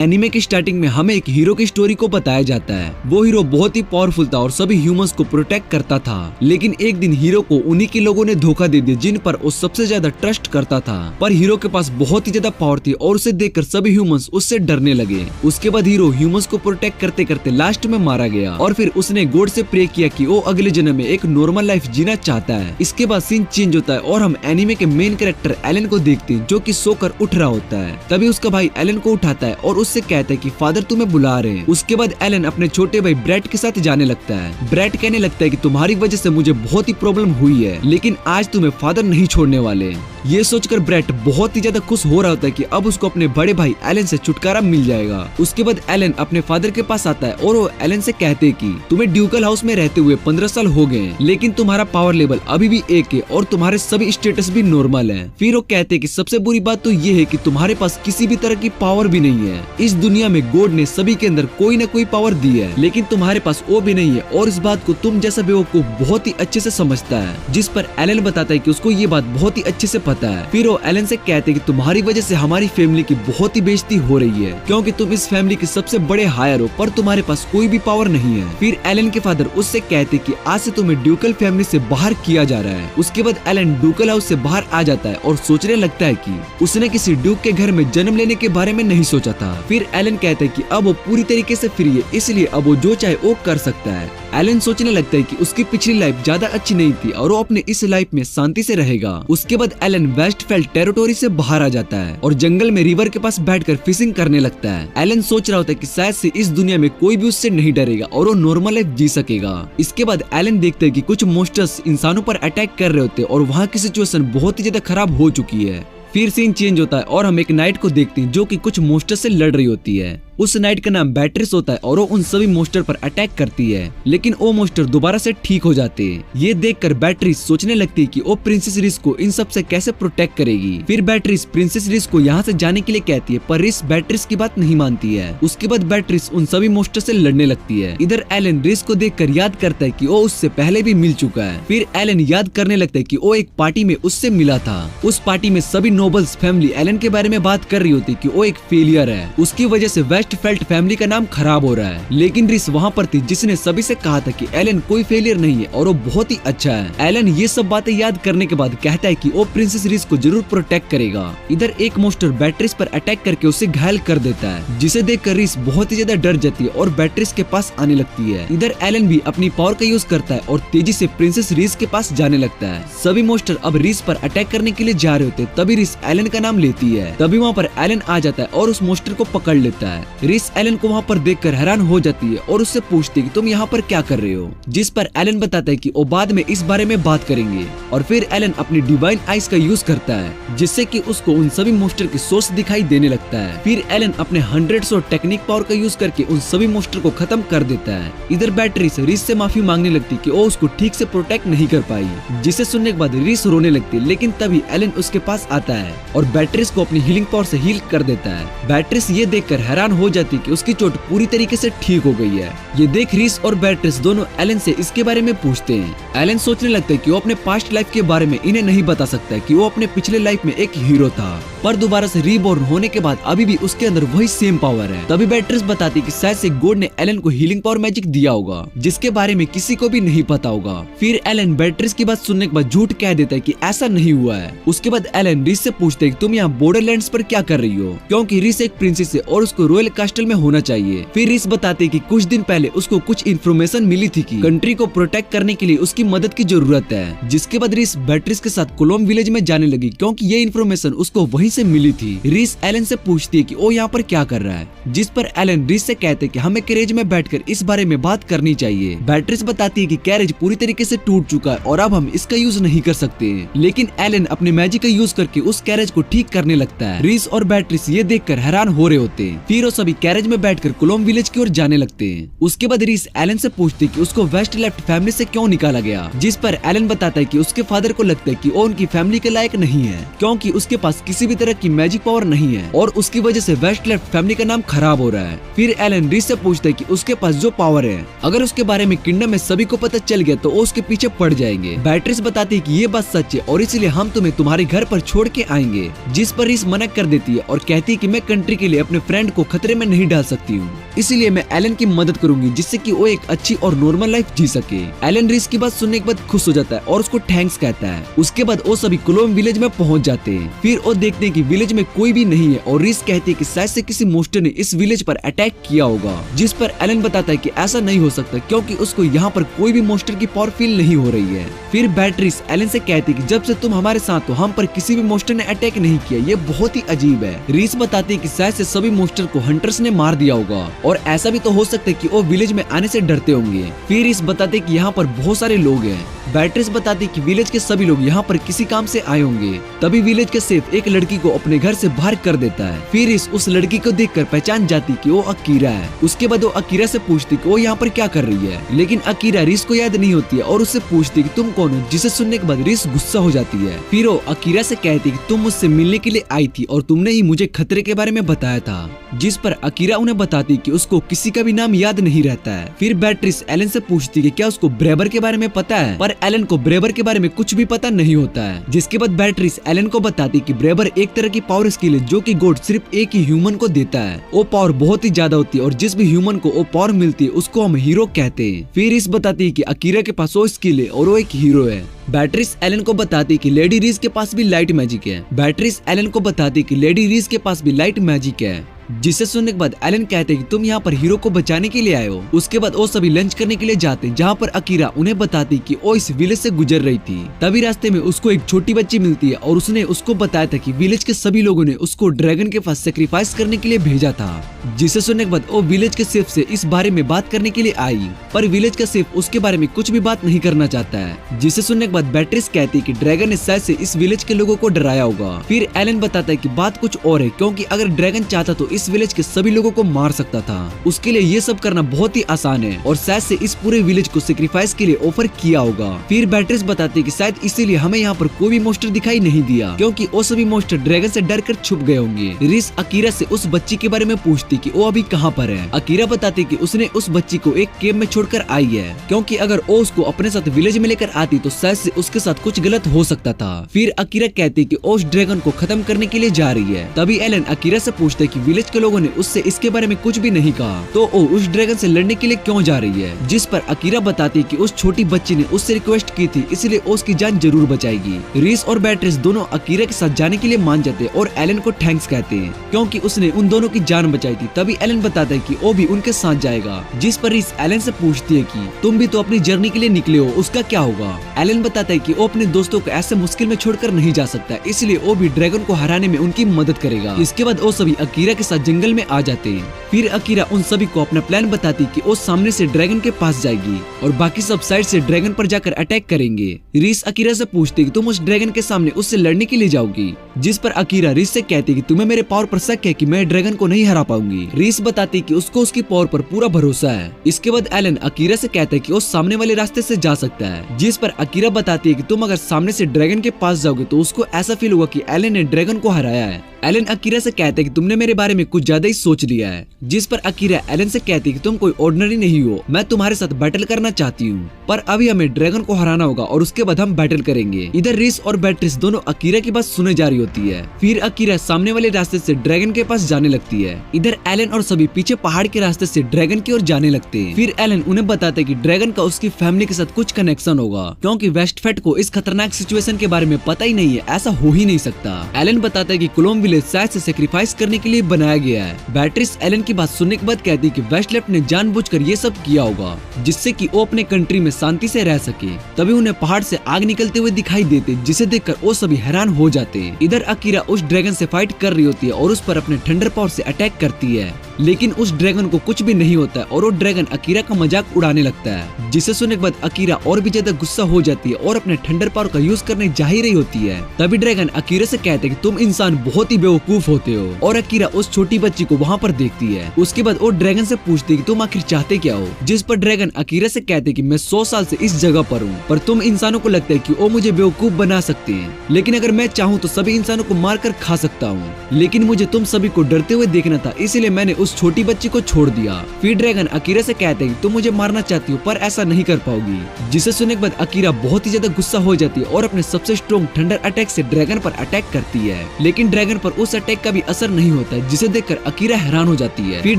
Anime की starting में हमें एक हीरो की स्टोरी को बताया जाता है। वो हीरो बहुत ही पावरफुल था और सभी ह्यूमंस को प्रोटेक्ट करता था, लेकिन एक दिन हीरो को उन्हीं के लोगों ने धोखा दे दिया जिन पर वो सबसे ज्यादा ट्रस्ट करता था। पर हीरो के पास बहुत ही ज्यादा पावर थी और उसे देखकर सभी ह्यूमंस उससे डरने लगे। उसके बाद हीरो ह्यूमंस को प्रोटेक्ट करते करते लास्ट में मारा गया और फिर उसने गॉड से प्रे किया कि वो अगले जन्म में एक नॉर्मल लाइफ जीना चाहता है। इसके बाद सीन चेंज होता है और हम एनीमे के मेन कैरेक्टर एलन को देखते हैं, जो कि सोकर उठ रहा होता है। तभी उसका भाई एलन को उठाता है और उससे कहता है कि फादर तुम्हें बुला रहे हैं। उसके बाद एलन अपने छोटे भाई ब्रैट के साथ जाने लगता है। ब्रैट कहने लगता है कि तुम्हारी वजह से मुझे बहुत ही प्रॉब्लम हुई है, लेकिन आज तुम्हें फादर नहीं छोड़ने वाले। ये सोचकर ब्रैट बहुत ही ज्यादा खुश हो रहा होता है कि अब उसको अपने बड़े भाई एलन से छुटकारा मिल जाएगा। उसके बाद एलन अपने फादर के पास आता है और वो एलन से कहते हैं कि तुम्हें ड्यूकल हाउस में रहते हुए 15 साल हो गए, लेकिन तुम्हारा पावर लेवल अभी भी 1 है और तुम्हारे सभी स्टेटस भी नॉर्मल है। फिर वो कहते हैं कि सबसे बुरी बात तो ये है कि तुम्हारे पास किसी भी तरह की पावर भी नहीं है। इस दुनिया में गॉड ने सभी के अंदर कोई न कोई पावर दी है, लेकिन तुम्हारे पास वो भी नहीं है और इस बात को तुम जैसा बेवकूफ बहुत ही अच्छे से समझता है। जिस पर एलन बताता है कि उसको ये बात बहुत ही अच्छे से पता है। फिर वो एलन से कहते हैं कि तुम्हारी वजह से हमारी फैमिली की बहुत ही बेइज्जती हो रही है, क्योंकि तुम इस फैमिली के सबसे बड़े हायर हो पर तुम्हारे पास कोई भी पावर नहीं है। फिर एलन के फादर उससे कहते हैं कि आज से तुम्हें ड्यूकल फैमिली से बाहर किया जा रहा है। उसके बाद एलन ड्यूकल हाउस से बाहर आ जाता है और सोचने लगता है कि उसने किसी ड्यूक के घर में जन्म लेने के बारे में नहीं सोचा था। फिर एलन कहता है कि अब वो पूरी तरीके से फ्री है, इसलिए अब वो जो चाहे वो कर सकता है। एलन सोचने लगता है कि उसकी पिछली लाइफ ज्यादा अच्छी नहीं थी और वो अपने इस लाइफ में शांति से रहेगा। उसके बाद एलन वेस्टफेल्ड टेरिटोरी से बाहर आ जाता है और जंगल में रिवर के पास बैठकर फिशिंग करने लगता है। एलन सोच रहा होता है कि शायद से इस दुनिया में कोई भी उससे नहीं डरेगा और वो नॉर्मल लाइफ जी सकेगा। इसके बाद एलन देखते है कि कुछ मॉन्स्टर्स इंसानों पर अटैक कर रहे होते हैं और वहाँ की सिचुएशन बहुत ही ज्यादा खराब हो चुकी है। फिर सीन चेंज होता है और हम एक नाइट को देखते हैं जो कि कुछ मॉन्स्टर से लड़ रही होती है। उस नाइट का नाम बैट्रिस होता है और वो उन सभी मॉन्स्टर पर अटैक करती है, लेकिन वो मॉन्स्टर दोबारा से ठीक हो जाते हैं। ये देखकर बैट्रिस सोचने लगती है कि वो प्रिंसेस रिस को इन सब से कैसे प्रोटेक्ट करेगी। फिर बैट्रिस प्रिंसेस रिस को यहाँ से जाने के लिए कहती है, पर रिस बैट्रिस की बात नहीं मानती है। उसके बाद बैट्रिस उन सभी मॉन्स्टर से लड़ने लगती है। इधर एलन रिस को देखकर याद करता है कि वो उससे पहले भी मिल चुका है। फिर एलन याद करने लगता है कि वो एक पार्टी में उससे मिला था। उस पार्टी में सभी नोबल्स फैमिली एलन के बारे में बात कर रही होती कि वो एक फेलियर है, उसकी वजह से वेस्टफेल्ड फैमिली का नाम खराब हो रहा है। लेकिन रिस वहाँ पर थी जिसने सभी से कहा था कि एलन कोई फेलियर नहीं है और वो बहुत ही अच्छा है। एलन ये सब बातें याद करने के बाद कहता है कि वो प्रिंसेस रिस को जरूर प्रोटेक्ट करेगा। इधर एक मॉन्स्टर बैट्रिस पर अटैक करके उसे घायल कर देता है, जिसे देखकर रिस बहुत ही ज्यादा डर जाती है और बैट्रिस के पास आने लगती है। इधर एलन भी अपनी पावर का यूज करता है और तेजी से प्रिंसेस रिस के पास जाने लगता है। सभी मॉन्स्टर अब रिस पर अटैक करने के लिए जा रहे होते, तभी रिस एलन का नाम लेती है। तभी वहाँ पर एलन आ जाता है और उस मॉन्स्टर को पकड़ लेता है। रिस एलन को वहाँ पर देखकर हैरान हो जाती है और उससे पूछती है कि तुम यहाँ पर क्या कर रहे हो, जिस पर एलन बताता है कि वो बाद में इस बारे में बात करेंगे। और फिर एलन अपनी डिवाइन आइज का यूज करता है, जिससे कि उसको उन सभी मॉन्स्टर की सोर्स दिखाई देने लगता है। फिर एलन अपने 100 टेक्निक पावर का यूज करके उन सभी मॉन्स्टर को खत्म कर देता है। इधर बैट्रिस रिस से माफी मांगने लगती कि वो उसको ठीक से प्रोटेक्ट नहीं कर पाई, जिसे सुनने के बाद रिस रोने लगती है। लेकिन तभी एलन उसके पास आता है और बैट्रिस को अपनी हीलिंग पावर से हील कर देता है। बैट्रिस ये देखकर हैरान हो जाती कि उसकी चोट पूरी तरीके से ठीक हो गई है। ये देख रिस और बैट्रिस दोनों एलन से इसके बारे में पूछते हैं। एलन सोचने लगता है कि वो अपने पास्ट लाइफ के बारे में इन्हें नहीं बता सकता है कि वो अपने पिछले लाइफ में एक हीरो था, पर दोबारा से रीबॉर्न होने के बाद अभी भी उसके अंदर वही सेम पावर है। तभी बैट्रिस बताती कि शायद से गॉड ने एलन को हीलिंग पावर मैजिक दिया होगा, जिसके बारे में किसी को भी नहीं पता होगा। फिर एलन बैट्रिस की बात सुनने के बाद झूठ कह देता है कि ऐसा नहीं हुआ है। उसके बाद एलन रिस से पूछते है कि तुम यहाँ बॉर्डरलैंड्स पर क्या कर रही हो, क्योंकि रिस एक प्रिंसेस है और उसको रॉयल कास्टल में होना चाहिए। फिर रिस बताते कि कुछ दिन पहले उसको कुछ इन्फॉर्मेशन मिली थी कि कंट्री को प्रोटेक्ट करने के लिए उसकी मदद की जरूरत है। जिसके बाद रिस बैट्रिस के साथ कोलोम विलेज में जाने लगी, क्योंकि ये इन्फॉर्मेशन उसको वहीं से मिली थी। रिस एलन से पूछती है कि वो यहाँ पर क्या कर रहा है, जिस पर एलन रिस से कहते कि हमें कैरेज में बैठकर इस बारे में बात करनी चाहिए। बैट्रिस बताती है कि कैरेज पूरी तरीके से टूट चुका है और अब हम इसका यूज नहीं कर सकते, लेकिन एलन अपने मैजिक का यूज करके उस कैरेज को ठीक करने लगता है। रिस और बैट्रिस ये देखकर हैरान हो रहे होते हैं। फिर वो सभी कैरेज में बैठकर कोलोम विलेज की ओर जाने लगते हैं। उसके बाद रिस एलन से पूछती कि उसको वेस्ट लेफ्ट फैमिली से क्यों निकाला गया, जिस पर एलन बताता है कि उसके फादर को लगता है कि वो उनकी फैमिली के लायक नहीं है, क्योंकि उसके पास किसी भी तरह की मैजिक पावर नहीं है और उसकी वजह से वेस्ट लेफ्ट फैमिली का नाम खराब हो रहा है। फिर एलन रिस से पूछता है कि उसके पास जो पावर है, अगर उसके बारे में किंगडम में सभी को पता चल गया तो वो उसके पीछे पड़ जाएंगे। बैट्रिस बताती है कि ये बात सच है और इसलिए हम तुम्हें तुम्हारे घर पर छोड़ के आएंगे, जिस पर रिस मना कर देती है और कहती है कि मैं कंट्री के लिए अपने फ्रेंड को खतरे में नहीं डाल सकती हूँ, इसलिए मैं एलन की मदद करूंगी जिससे कि वो एक अच्छी और नॉर्मल लाइफ जी सके। एलन रीस की बात सुनने के बाद खुश हो जाता है और उसको थैंक्स कहता है। उसके बाद वो सभी क्लोम विलेज में पहुंच जाते हैं। फिर वो देखते हैं कि विलेज में कोई भी नहीं है और रीस कहती है कि शायद से किसी मोस्टर ने इस विलेज पर अटैक किया होगा, जिस पर एलन बताता है कि ऐसा नहीं हो सकता क्योंकि उसको यहाँ पर कोई भी मोस्टर की पावर फील नहीं हो रही है। फिर बैटरीस एलन से कहती है कि जब से तुम हमारे साथ हो हम पर किसी भी मोस्टर ने अटैक नहीं किया, ये बहुत ही अजीब है। रीस बताती है कि शायद से सभी मोस्टर को हंटर्स ने मार दिया होगा और ऐसा भी तो हो सकता है कि वो विलेज में आने से डरते होंगे। फिर रीस बताते कि यहाँ पर बहुत सारे लोग हैं। बैटरीस बताती कि विलेज के सभी लोग यहाँ पर किसी काम से आए होंगे। तभी विलेज के सेफ एक लड़की को अपने घर से बाहर कर देता है। फिर रीस उस लड़की को देखकर पहचान जाती कि वो अकीरा है। उसके बाद वो अकीरा से पूछती कि वो यहाँ पर क्या कर रही है, लेकिन अकीरा रीस को याद नहीं होती है और उससे पूछती कि तुम कौन हो, जिसे सुनने के बाद रीस गुस्सा हो जाती है। फिर वो अकीरा से कहती कि तुम मुझसे मिलने के लिए आई थी और तुमने ही मुझे खतरे के बारे में बताया था, जिस पर अकीरा उन्हें बताती कि उसको किसी का भी नाम याद नहीं रहता है। फिर बैटरीस एलन से पूछती कि क्या उसको ब्रेबर के बारे में पता है, पर एलन को ब्रेबर के बारे में कुछ भी पता नहीं होता है। जिसके बाद बैटरीस एलन को बताती कि ब्रेबर एक तरह की पावर स्किल है जो कि गॉड सिर्फ एक ही ह्यूमन को देता है। वो पावर बहुत ही ज्यादा होती है और जिस भी ह्यूमन को वो पावर मिलती है उसको हम हीरो कहते हैं। फिर इस बताती है कि अकीरा के पास वो स्किल है और वो एक हीरो है। बैटरीस एलन को बताती कि लेडी रीस के पास भी लाइट मैजिक है। बैटरीस एलन को बताती कि लेडी रीस के पास भी लाइट मैजिक है, जिसे सुनने के बाद एलन कहते हैं कि तुम यहाँ पर हीरो को बचाने के लिए आए हो। उसके बाद वो सभी लंच करने के लिए जाते हैं, जहाँ पर अकीरा उन्हें बताती कि वो इस विलेज से गुजर रही थी। तभी रास्ते में उसको एक छोटी बच्ची मिलती है और उसने उसको बताया था कि विलेज के सभी लोगों ने उसको ड्रैगन के पास सेक्रीफाइस करने के लिए भेजा था। जिसे सुनने के बाद वो विलेज के सेफ से इस बारे में बात करने के लिए आई, पर विलेज का सेफ उसके बारे में कुछ भी बात नहीं करना चाहता है। जिसे सुनने के बाद बैटरीस कहती है कि ड्रैगन ने शायद से इस विलेज के लोगों को डराया होगा। फिर एलन बताता है कि बात कुछ और है, क्योंकि अगर ड्रैगन चाहता तो इस विलेज के सभी लोगों को मार सकता था। उसके लिए ये सब करना बहुत ही आसान है और शायद से इस पूरे विलेज को सेक्रीफाइस के लिए ऑफर किया होगा। फिर बैटरीस बताती है कि शायद इसीलिए हमें यहाँ पर कोई भी मोस्टर दिखाई नहीं दिया, क्योंकि वो सभी मोस्टर ड्रैगन से डर कर छुप गए होंगे। रीस अकीरा से उस बच्ची के बारे में पूछती कि वो अभी कहाँ पर है। अकीरा बताती कि उसने उस बच्ची को एक केव में छोड़कर आई है, क्योंकि अगर वो उसको अपने साथ विलेज में लेकर आती तो शायद से उसके साथ कुछ गलत हो सकता था। फिर अकीरा कहती कि वो उस ड्रैगन को खत्म करने के लिए जा रही है। तभी एलन अकीरा से पूछते कि विलेज के लोगों ने उससे इसके बारे में कुछ भी नहीं कहा, तो वो उस ड्रैगन से लड़ने के लिए क्यों जा रही है। जिस पर अकीरा बताती कि उस छोटी बच्ची ने उससे रिक्वेस्ट की थी, इसलिए उसकी जान जरूर बचाएगी। रीस और बैटरीस दोनों अकीरा के साथ जाने के लिए मान जाते और एलन को थैंक्स कहते हैं, क्योंकि उसने उन दोनों की जान बचाई थी। तभी एलन बताता है कि वो भी उनके साथ जाएगा। जिस पर रीस एलन से पूछती है कि तुम भी तो अपनी जर्नी के लिए निकले हो, उसका क्या होगा। एलन बताता है कि वो अपने दोस्तों को ऐसे मुश्किल में छोड़कर नहीं जा सकता, इसलिए वो भी ड्रैगन को हराने में उनकी मदद करेगा। इसके बाद वो सभी अकीरा के साथ जंगल में आ जाते हैं। फिर अकीरा उन सभी को अपना प्लान बताती कि वो सामने से ड्रैगन के पास जाएगी और बाकी सब साइड से ड्रैगन पर जाकर अटैक करेंगे। रीस अकीरा से पूछती कि तुम उस ड्रैगन के सामने उससे लड़ने के लिए जाओगी। जिस पर अकीरा रीस से कहती कि तुम्हें मेरे पावर पर शक है कि मैं ड्रैगन को नहीं हरा पाऊंगी। रीस बताती कि उसको उसकी पावर पर पूरा भरोसा है। इसके बाद एलन अकीरा से कहता है कि वो सामने वाले रास्ते से जा सकता है। जिस पर अकीरा बताती है कि तुम अगर सामने से ड्रैगन के पास जाओगे तो उसको ऐसा फील होगा कि एलन ने ड्रैगन को हराया है। एलन अकीरा से कहते हैं कि तुमने मेरे बारे में कुछ ज्यादा ही सोच लिया है। जिस पर अकीरा एलन से कहती है कि तुम कोई ऑर्डिनरी नहीं हो, मैं तुम्हारे साथ बैटल करना चाहती हूँ, पर अभी हमें ड्रैगन को हराना होगा और उसके बाद हम बैटल करेंगे। इधर रीस और बैटरीस दोनों अकीरा की बात सुने जा रही होती है। फिर अकीरा सामने वाले रास्ते से ड्रैगन के पास जाने लगती है। इधर एलन और सभी पीछे पहाड़ के रास्ते से ड्रैगन की ओर जाने लगते हैं। फिर एलन उन्हें बताते कि ड्रैगन का उसकी फैमिली के साथ कुछ कनेक्शन होगा, क्योंकि वेस्टफेट को इस खतरनाक सिचुएशन के बारे में पता ही नहीं है, ऐसा हो ही नहीं सकता। एलन बताता है कि क्लोम विलेज शायद से सेक्रीफाइस करने के लिए बनाया गया है। बैटरीस एलन की बात सुनने के बाद कहती कि वेस्टलेफ्ट ने जानबूझकर ये सब किया होगा, जिससे कि वो अपने कंट्री में शांति से रह सके। तभी उन्हें पहाड़ से आग निकलते हुए दिखाई देते, जिसे देखकर वो सभी हैरान हो जाते। इधर अकीरा उस ड्रैगन से फाइट कर रही होती है और उस पर अपने थंडर पावर से अटैक करती है, लेकिन उस ड्रैगन को कुछ भी नहीं होता है और वो ड्रैगन अकीरा का मजाक उड़ाने लगता है। जिसे सुनने के बाद अकीरा और भी ज्यादा गुस्सा हो जाती है और अपने थंडर पावर का यूज करने जा ही रही होती है। तभी ड्रैगन अकीरा से कहते हैं कि तुम इंसान बहुत ही बेवकूफ होते हो, और अकीरा उस छोटी बच्ची को वहाँ पर देखती है। उसके बाद वो ड्रैगन से पूछती है कि तुम आखिर चाहते क्या हो। जिस पर ड्रैगन अकीरा से कहते हैं कि मैं 100 साल से इस जगह पर हूँ, पर तुम इंसानों को लगता है कि वो मुझे बेवकूफ बना सकते हैं, लेकिन अगर मैं चाहूँ तो सभी इंसानों को मार कर खा सकता हूँ, लेकिन मुझे तुम सभी को डरते हुए देखना था, इसलिए मैंने उस उस छोटी बच्ची को छोड़ दिया। फिर ड्रैगन अकीरा से कहते हैं तुम मुझे मारना चाहती हो पर ऐसा नहीं कर पाओगी, जिसे सुनने के बाद अकीरा बहुत ही ज्यादा गुस्सा हो जाती है और अपने सबसे स्ट्रॉन्ग थंडर अटैक से ड्रैगन पर अटैक करती है। लेकिन ड्रैगन पर उस अटैक का भी असर नहीं होता है, जिसे देखकर अकीरा हैरान हो जाती है। फिर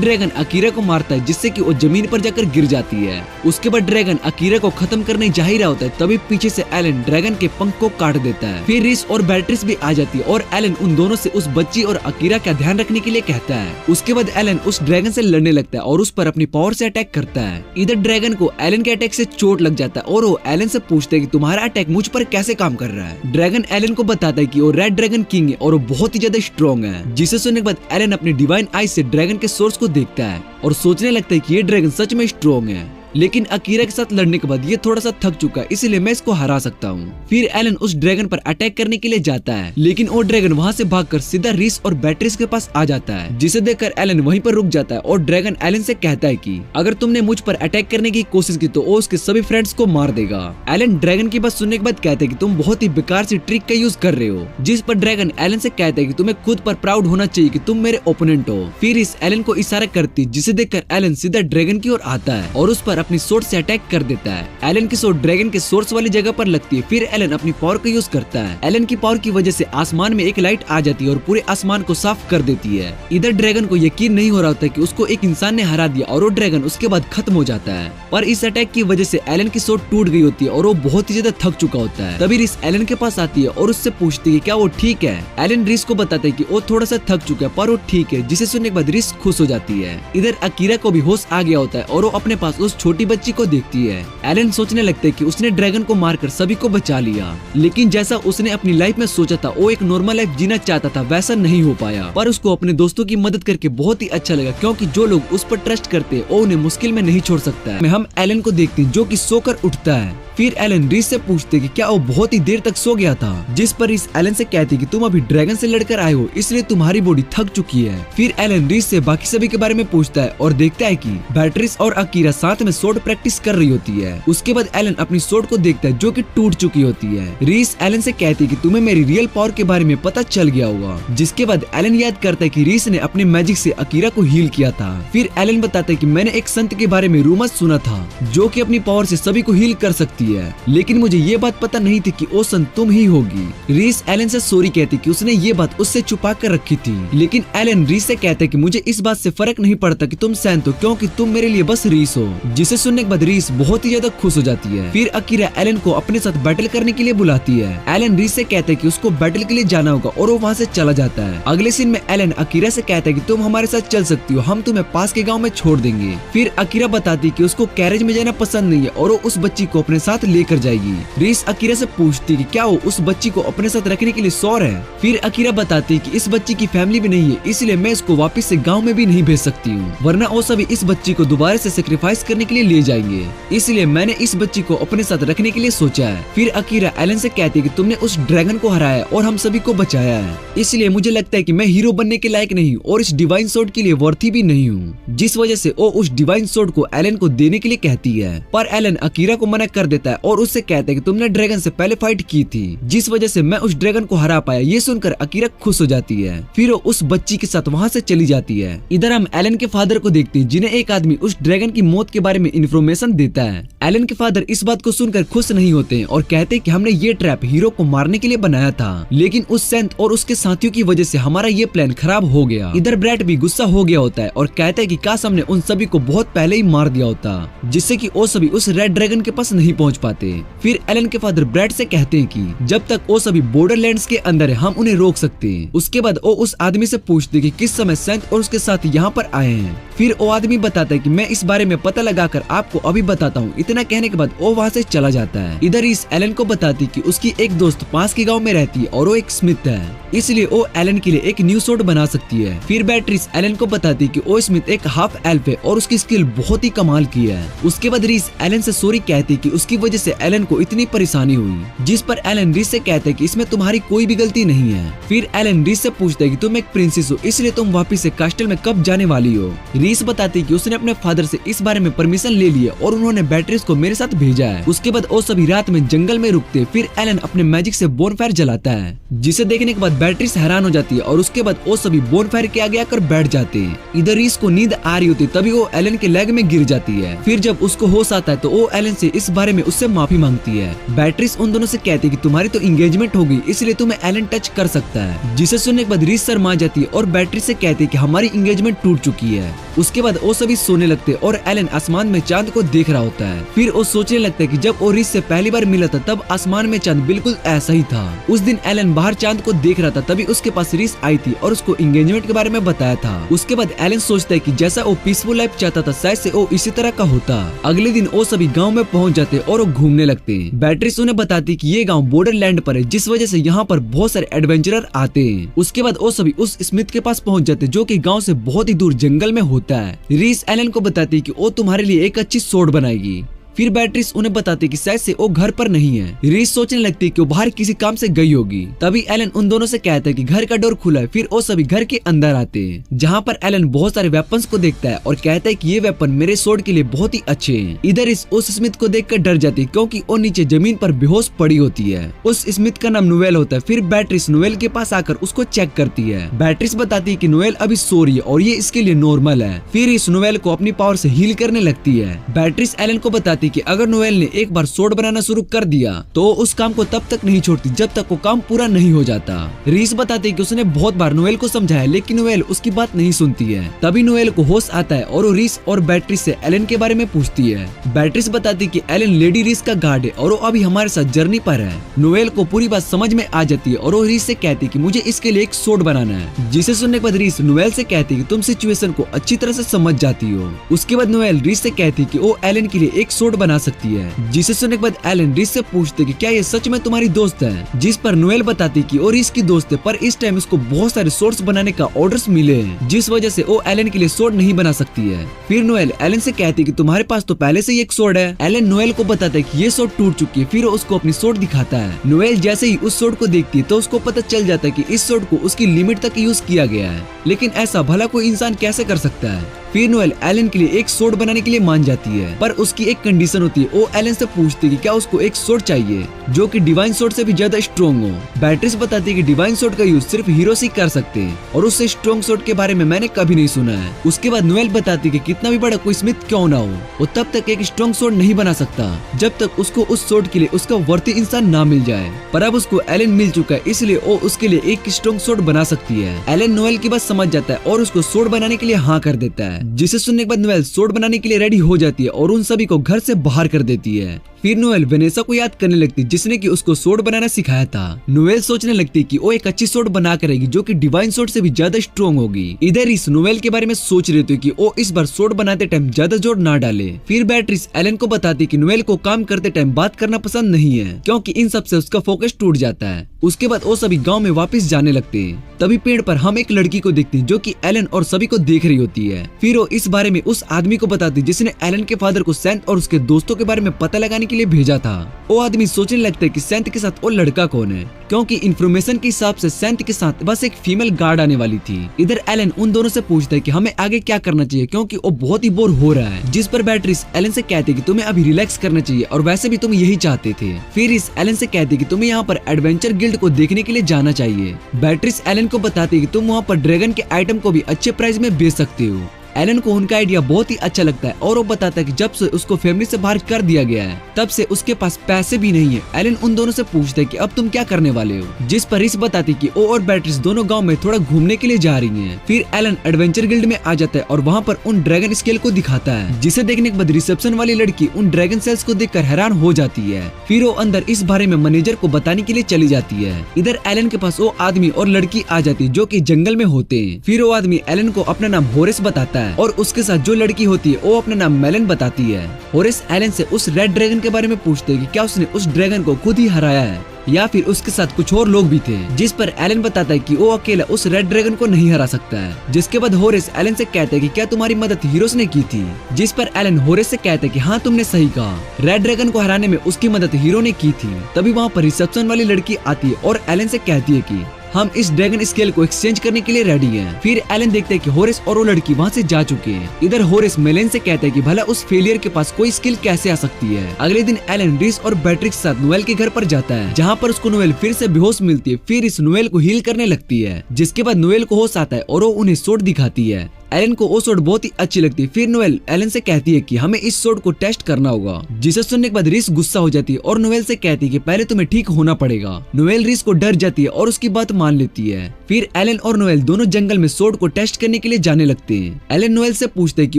ड्रैगन अकीरा को मारता है जिससे कि वो जमीन पर जाकर गिर जाती है। उसके बाद ड्रैगन अकीरा को खत्म करने जा ही रहा होता है, तभी पीछे से एलन ड्रैगन के पंख को काट देता है। फिर रिस और बैट्रिस भी आ जाती है और एलन उन दोनों से उस बच्ची और अकीरा का ध्यान रखने के लिए कहता है। उसके बाद एलन उस ड्रैगन से लड़ने लगता है और उस पर अपनी पावर से अटैक करता है। इधर ड्रैगन को एलन के अटैक से चोट लग जाता है और वो एलन से पूछता है कि तुम्हारा अटैक मुझ पर कैसे काम कर रहा है। ड्रैगन एलन को बताता है कि वो रेड ड्रैगन किंग है और वो बहुत ही ज्यादा स्ट्रॉन्ग है, जिसे सुनने के बाद एलन अपनी डिवाइन आई से ड्रैगन के सोर्स को देखता है और सोचने लगता है कि ये ड्रैगन सच में स्ट्रॉन्ग है। लेकिन अकीरा के साथ लड़ने के बाद ये थोड़ा सा थक चुका है, इसलिए मैं इसको हरा सकता हूँ। फिर एलन उस ड्रैगन पर अटैक करने के लिए जाता है, लेकिन वो ड्रैगन वहाँ से भागकर सीधा रिस और बैट्रिस के पास आ जाता है, जिसे देखकर एलन वहीं पर रुक जाता है और ड्रैगन एलन से कहता है कि अगर तुमने मुझ पर अटैक करने की कोशिश की तो वो उसके सभी फ्रेंड्स को मार देगा। एलन ड्रैगन की बात सुनने के बाद कहता है कि तुम बहुत ही बेकार सी ट्रिक का यूज कर रहे हो, जिस पर ड्रैगन एलन से कहता है कि तुम्हें खुद पर प्राउड होना चाहिए कि तुम मेरे ओपोनेंट हो। फिर इस एलन को इशारा करती, जिसे देखकर एलन सीधा ड्रैगन की ओर आता है और उस पर अपनी सोर्ड से अटैक कर देता है। एलन की सोर्ड ड्रैगन के सोर्स वाली जगह पर लगती है। फिर एलन अपनी पावर का यूज करता है। एलन की पावर की वजह से आसमान में एक लाइट आ जाती है और पूरे आसमान को साफ कर देती है। इधर ड्रैगन को यकीन नहीं हो रहा होता कि उसको एक इंसान ने हरा दिया और वो ड्रैगन उसके बाद खत्म हो जाता है। पर इस अटैक की वजह से एलन की सोर्ड टूट गई होती है और वो बहुत ही ज्यादा थक चुका होता है। तभी रिस एलन के पास आती है और उससे पूछती है क्या वो ठीक है। एलन रिस को बताता है कि वो थोड़ा सा थक चुका है पर वो ठीक है, जिसे सुनने के बाद रिस खुश हो जाती है। इधर अकीरा को भी होश आ गया होता है और वो अपने पास उस छोटी बच्ची को देखती है। एलन सोचने लगता है कि उसने ड्रैगन को मारकर सभी को बचा लिया, लेकिन जैसा उसने अपनी लाइफ में सोचा था वो एक नॉर्मल लाइफ जीना चाहता था वैसा नहीं हो पाया। पर उसको अपने दोस्तों की मदद करके बहुत ही अच्छा लगा, क्योंकि जो लोग उस पर ट्रस्ट करते हैं वो उन्हें मुश्किल में नहीं छोड़ सकता है। हम एलन को देखते हैं जो कि सोकर उठता है। फिर एलन रिस से पूछते कि क्या वो बहुत ही देर तक सो गया था, जिस पर रिस एलन से कहती कि तुम अभी ड्रैगन से लड़कर आए हो इसलिए तुम्हारी बॉडी थक चुकी है। फिर एलन रिस से बाकी सभी के बारे में पूछता है और देखता है कि बैट्रिस और अकीरा साथ में सोर्ड प्रैक्टिस कर रही होती है। उसके बाद एलन अपनी सोर्ड को देखता है जो कि टूट चुकी होती है। रिस एलन से कहती कि तुम्हें मेरी रियल पावर के बारे में पता चल गया होगा, जिसके बाद एलन याद करता है कि रिस ने अपने मैजिक से अकीरा को हील किया था। फिर एलन बताता है कि मैंने एक संत के बारे में रूमर्स सुना था जो कि अपनी पावर से सभी को हील कर सकती है, लेकिन मुझे ये बात पता नहीं थी कि वो संत तुम ही होगी। रिस एलन से सॉरी कहती कि उसने ये बात उससे छुपा कर रखी थी, लेकिन एलन रिस से कहता है कि मुझे इस बात से फर्क नहीं पड़ता कि तुम सैंत हो, क्योंकि तुम मेरे लिए बस रिस हो। जिसे सुनने के बाद रिस बहुत ही ज्यादा खुश हो जाती है। फिर अकीरा एलन को अपने साथ बैटल करने के लिए बुलाती है। एलन रिस से कहता है कि उसको बैटल के लिए जाना होगा और वो वहाँ से चला जाता है। अगले सीन में एलन अकीरा से कहता है कि तुम हमारे साथ चल सकती हो, हम तुम्हें पास के गाँव में छोड़ देंगे। फिर अकीरा बताती है कि उसको कैरेज में जाना पसंद नहीं है और वो उस बच्ची को अपने साथ लेकर जाएगी। रिस अकीरा से पूछती कि क्या वो उस बच्ची को अपने साथ रखने के लिए श्योर है। फिर अकीरा बताती कि इस बच्ची की फैमिली भी नहीं है, इसलिए मैं इसको वापस से गांव में भी नहीं भेज सकती हूँ, वरना वो सभी इस बच्ची को दोबारा से सेक्रीफाइस करने के लिए ले जाएंगे, इसलिए मैंने इस बच्ची को अपने साथ रखने के लिए सोचा है। फिर अकीरा एलन से कहती है कि तुमने उस ड्रैगन को हराया और हम सभी को बचाया है, इसलिए मुझे लगता है कि मैं हीरो बनने के लायक नहीं और इस डिवाइन सोर्ड के लिए वर्थी भी नहीं हूँ, जिस वजह से वो उस डिवाइन सोर्ड को एलन को देने के लिए कहती है। पर एलन अकीरा को मना कर देता है और उससे कहता है कि तुमने ड्रैगन से पहले फाइट की थी, जिस वजह से मैं उस ड्रैगन को हरा पाया। ये सुनकर अकीरा खुश हो जाती है। फिर वो उस बच्ची के साथ वहाँ से चली जाती है। इधर हम एलन के फादर को देखते हैं, जिन्हें एक आदमी उस ड्रैगन की मौत के बारे में इंफॉर्मेशन देता है। एलन के फादर इस बात को सुनकर खुश नहीं होते हैं और कहते हैं कि हमने ये ट्रैप हीरो को मारने के लिए बनाया था, लेकिन उस सेंट और उसके साथियों की वजह से हमारा ये प्लान खराब हो गया। इधर ब्रैट भी गुस्सा हो गया होता है और कहता है कि काश हमने उन सभी को बहुत पहले ही मार दिया होता, जिससे कि वो सभी उस रेड ड्रैगन के पास नहीं पहुंच पाते। फिर एलन के फादर ब्रैट से कहते हैं कि जब तक वो सभी बॉर्डरलैंड्स के अंदर है हम उन्हें रोक सकते हैं। उसके बाद वो उस आदमी से पूछते हैं कि किस समय सेंट और उसके साथ यहाँ पर आए हैं। फिर वो आदमी बताता है कि मैं इस बारे में पता लगाकर आपको अभी बताता हूँ। इतना कहने के बाद वो वहाँ से चला जाता है। इधर इस एलन को बताती कि उसकी एक दोस्त पास के गाँव में रहती है और वो एक स्मिथ है, इसलिए वो एलन के लिए एक न्यू सोर्ड बना सकती है। फिर बैट्रिस एलन को बताती कि वो स्मिथ एक हाफ एल्फ है और उसकी स्किल बहुत ही कमाल की है। उसके बाद रीस एलन से सॉरी कहती कि उसकी वजह से एलन को इतनी परेशानी हुई, जिस पर एलन रीस से कहता है कि इसमें तुम्हारी कोई भी गलती नहीं है। फिर एलन रीस से पूछता है कि तुम एक प्रिंसेस हो, इसलिए तुम वापिस से कास्टल में कब जाने वाली हो। रीस बताती है कि उसने अपने फादर से इस बारे में परमिशन ले ली है और उन्होंने बेट्रिस को मेरे साथ भेजा है। उसके बाद वो सभी रात में जंगल में रुकते। फिर एलन अपने मैजिक से बोनफायर जलाता है, जिसे देखने के बाद बेट्रिस हैरान हो जाती है और उसके बाद वो सभी बोनफायर के आगे आकर बैठ जाते हैं। इधर रीस को नींद आ रही होती, तभी वो एलन के लेग में गिर जाती है। फिर जब उसको होश आता है तो वो एलन से इस बारे में उससे माफी मांगती है। बेट्रिस उन दोनों से कहती है कि तुम्हारी तो एंगेजमेंट हो गई, इसलिए तुम्हें एलन टच कर सकता है, जिसे सुनने के बाद रीस शर्मा जाती है और बेट्रिस से कहती है कि हमारी एंगेजमेंट टूट चुकी है। उसके बाद वो सभी सोने लगते और एलन आसमान में चांद को देख रहा होता है। फिर वो सोचने लगता है कि जब वो रीस से पहली बार मिला था तब आसमान में चांद बिल्कुल ऐसा ही था। उस दिन एलन बाहर चांद को देख रहा था, तभी उसके पास रीस आई थी और उसको एंगेजमेंट के बारे में बताया था। उसके बाद एलन सोचता है कि जैसा वो पीसफुल लाइफ चाहता था शायद से वो इसी तरह का होता। अगले दिन वो सभी गांव में पहुंच जाते और वो घूमने लगते हैं। बेट्रिस उन्हें बताती कि ये गांव बॉर्डरलैंड पर है, जिस वजह से यहाँ पर बहुत सारे एडवेंचरर आते हैं। उसके बाद वो सभी उस स्मिथ के पास पहुंच जाते जो कि गांव से बहुत ही दूर जंगल में होता है। रीस एलन को बताती कि वो तुम्हारे लिए एक अच्छी सोर्ड बनाएगी। फिर बेट्रिस उन्हें बताती कि शायद से वो घर पर नहीं है। रीस सोचने लगती कि वो बाहर किसी काम से गई होगी। तभी एलन उन दोनों से कहता है कि घर का डोर खुला है। फिर वो सभी घर के अंदर आते हैं, जहाँ पर एलन बहुत सारे वेपन्स को देखता है और कहता है कि ये वेपन मेरे सोर्ड के लिए बहुत ही अच्छे हैं। इधर इस उस स्मिथ को देखकर डर जाती है, क्योंकि वो नीचे जमीन पर बेहोश पड़ी होती है। उस स्मिथ का नाम नोएल होता है। फिर बेट्रिस नोएल के पास आकर उसको चेक करती है। बेट्रिस बताती है कि नोएल अभी सो रही है और ये इसके लिए नॉर्मल है। फिर इस नोएल को अपनी पावर से हील करने लगती है। बेट्रिस एलन को बताती कि अगर नोएल ने एक बार सोर्ड बनाना शुरू कर दिया तो उस काम को तब तक नहीं छोड़ती जब तक वो काम पूरा नहीं हो जाता। रीस बताती है कि उसने बहुत बार नोएल को समझाया, लेकिन नोएल उसकी बात नहीं सुनती है। तभी नोएल को होश आता है और वो रीस और बेट्रिस से एलन के बारे में पूछती है। बेट्रिस बताती कि एलन लेडी रीस का गार्ड है और वो अभी हमारे साथ जर्नी पर है। नोएल को पूरी बात समझ में आ जाती है और वो रीस से कहती कि मुझे इसके लिए एक सोर्ड बनाना है, जिसे सुनने के बाद रीस नोएल से कहती कि तुम सिचुएशन को अच्छी तरह से समझ जाती हो। उसके बाद नोएल रीस से कहती कि वो एलन के लिए एक सोर्ड बना सकती है, जिसे सुनने के बाद एलन रीस से पूछते कि क्या ये सच में तुम्हारी दोस्त है, जिस पर नोएल बताती कि वो रीस की दोस्त है, पर इस टाइम उसको बहुत सारे सोर्ड्स बनाने का ऑर्डर्स मिले हैं, जिस वजह से वो एलन के लिए सोर्ड नहीं बना सकती है। फिर नोएल एलन से कहती कि तुम्हारे पास तो पहले से ही एक सोर्ड है। एलन नोएल को बताता है कि ये सोर्ड टूट चुकी है। फिर वो उसको अपनी सोर्ड दिखाता है। नोएल जैसे ही उस सोर्ड को देखती है तो उसको पता चल जाता है कि इस सोर्ड को उसकी लिमिट तक यूज किया गया है, लेकिन ऐसा भला कोई इंसान कैसे कर सकता है। फिर नोएल एलन के लिए एक सोर्ड बनाने के लिए मान जाती है, पर उसकी एक कंडीशन होती है। वो एलन से पूछती है कि क्या उसको एक सोर्ड चाहिए जो कि डिवाइन सोर्ड से भी ज्यादा स्ट्रॉन्ग हो। बेट्रिस बताती है कि डिवाइन सोर्ड का यूज सिर्फ हीरोज ही कर सकते हैं और उससे स्ट्रॉन्ग सोर्ड के बारे में मैंने कभी नहीं सुना है। उसके बाद नोएल बताती है कि कितना भी बड़ा कोई स्मिथ क्यों ना हो, वो तब तक एक स्ट्रॉन्ग सोर्ड नहीं बना सकता जब तक उसको उस सोर्ड के लिए उसका वर्ती इंसान ना मिल जाए। पर अब उसको एलन मिल चुका है, इसलिए वो उसके लिए एक स्ट्रॉन्ग सोर्ड बना सकती है। एलन नोएल की बात समझ जाता है और उसको सोर्ड बनाने के लिए हाँ कर देता है, जिसे सुनने के बाद नोएल सोर्ड बनाने के लिए रेडी हो जाती है और उन सभी को घर से बाहर कर देती है। फिर नोएल वेनेसा को याद करने लगती जिसने कि उसको सोर्ड बनाना सिखाया था। नोएल सोचने लगती कि वो एक अच्छी सोर्ड बना करेगी जो कि डिवाइन सोर्ड से भी ज्यादा स्ट्रॉन्ग होगी। इधर इस नोएल के बारे में सोच रही थी कि वो इस बार सोर्ड बनाते टाइम ज्यादा जोर ना डाले। फिर बेट्रिस एलन को बताती कि नोएल को काम करते टाइम बात करना पसंद नहीं है, क्योंकि इन सब से उसका फोकस टूट जाता है। उसके बाद वो सभी गाँव में वापस जाने लगते हैं। तभी पेड़ पर हम एक लड़की को देखते हैं जो कि एलन और सभी को देख रही होती है। फिर वो इस बारे में उस आदमी को बताती जिसने एलन के फादर को सेंट और उसके दोस्तों के बारे में पता लगाने के लिए भेजा था। वो आदमी सोचने लगता है कि सेंट के साथ वो लड़का कौन है, क्योंकि इन्फॉर्मेशन के हिसाब से सेंट के साथ बस एक फीमेल गार्ड आने वाली थी। इधर एलन उन दोनों से पूछता है कि हमें आगे क्या करना चाहिए, क्योंकि वो बहुत ही बोर हो रहा है। जिस पर बेट्रिस एलन से कहती कि तुम्हें अभी रिलैक्स करना चाहिए और वैसे भी तुम यही चाहते थे। फिर इस एलन से कहती कि तुम्हें यहाँ पर एडवेंचर गिल्ड को देखने के लिए जाना चाहिए। बेट्रिस एलन को बताती कि तुम वहाँ पर ड्रैगन के आइटम को भी अच्छे प्राइस में बेच सकते हो। एलन को उनका आइडिया बहुत ही अच्छा लगता है और वो बताता है कि जब से उसको फैमिली से बाहर कर दिया गया है तब से उसके पास पैसे भी नहीं है। एलन उन दोनों से पूछता है कि अब तुम क्या करने वाले हो, जिस पर रिस बताती कि वो और बेट्रिस दोनों गांव में थोड़ा घूमने के लिए जा रही हैं। फिर एलन एडवेंचर गिल्ड में आ जाता है और वहाँ पर उन ड्रैगन स्केल को दिखाता है, जिसे देखने के बाद रिसेप्शन वाली लड़की उन ड्रैगन सेल्स को देखकर हैरान हो जाती है। फिर वो अंदर इस बारे में मैनेजर को बताने के लिए चली जाती है। इधर एलन के पास वो आदमी और लड़की आ जाती है जो कि जंगल में होते हैं। फिर वो आदमी एलन को अपना नाम होरेस बताता है और उसके साथ जो लड़की होती है वो अपना नाम मेलन बताती है। होरेस एलन से उस रेड ड्रैगन के बारे में पूछते हैं कि क्या उसने उस ड्रैगन को खुद ही हराया है या फिर उसके साथ कुछ और लोग भी थे, जिस पर एलन बताता है कि वो अकेला उस रेड ड्रैगन को नहीं हरा सकता है। जिसके बाद होरेस एलन से कहता है कि क्या तुम्हारी मदद हीरोस ने की थी, जिस पर एलन होरेस से कहता है कि हाँ तुमने सही कहा, रेड ड्रैगन को हराने में उसकी मदद हीरो ने की थी। तभी वहाँ पर रिसेप्शन वाली लड़की आती है और एलन से कहती है कि हम इस ड्रैगन स्केल को एक्सचेंज करने के लिए रेडी हैं। फिर एलन देखते हैं कि होरेस और वो लड़की वहाँ से जा चुके हैं। इधर होरेस मेलन से कहता है कि भला उस फेलियर के पास कोई स्किल कैसे आ सकती है। अगले दिन एलन रिस और बैट्रिक के साथ नोएल के घर पर जाता है, जहाँ पर उसको नोएल फिर से बेहोश मिलती है। फिर इस नोएल को हील करने लगती है, जिसके बाद नोएल को होश आता है और वो उन्हें सोड दिखाती है। एलन को वो सोड बहुत ही अच्छी लगती है। फिर नोएल एलन से कहती है कि हमें इस सोड को टेस्ट करना होगा, जिसे सुनने के बाद रिस गुस्सा हो जाती है और नोएल से कहती है कि पहले तुम्हें ठीक होना पड़ेगा। नोएल रिस को डर जाती है और उसकी बात मान लेती है। फिर एलन और नोएल दोनों जंगल में सोड को टेस्ट करने के लिए जाने लगते हैं। एलन नोएल से पूछते है कि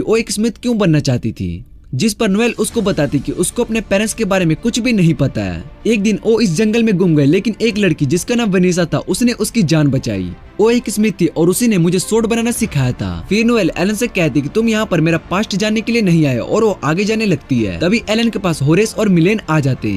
वो एक स्मिथ क्यों बनना चाहती थी, जिस पर नोएल उसको बताती कि उसको अपने पेरेंट्स के बारे में कुछ भी नहीं पता है। एक दिन वो इस जंगल में गुम गए, लेकिन एक लड़की जिसका नाम वनीसा था उसने उसकी जान बचाई। वो एक स्मिथ थी और उसी ने मुझे सोड बनाना सिखाया था। फिर नोएल एलन से कहती कि तुम यहाँ पर मेरा पास्ट जानने के लिए नहीं आए, और वो आगे जाने लगती है। तभी एलन के पास होरेस और मिलेन आ जाते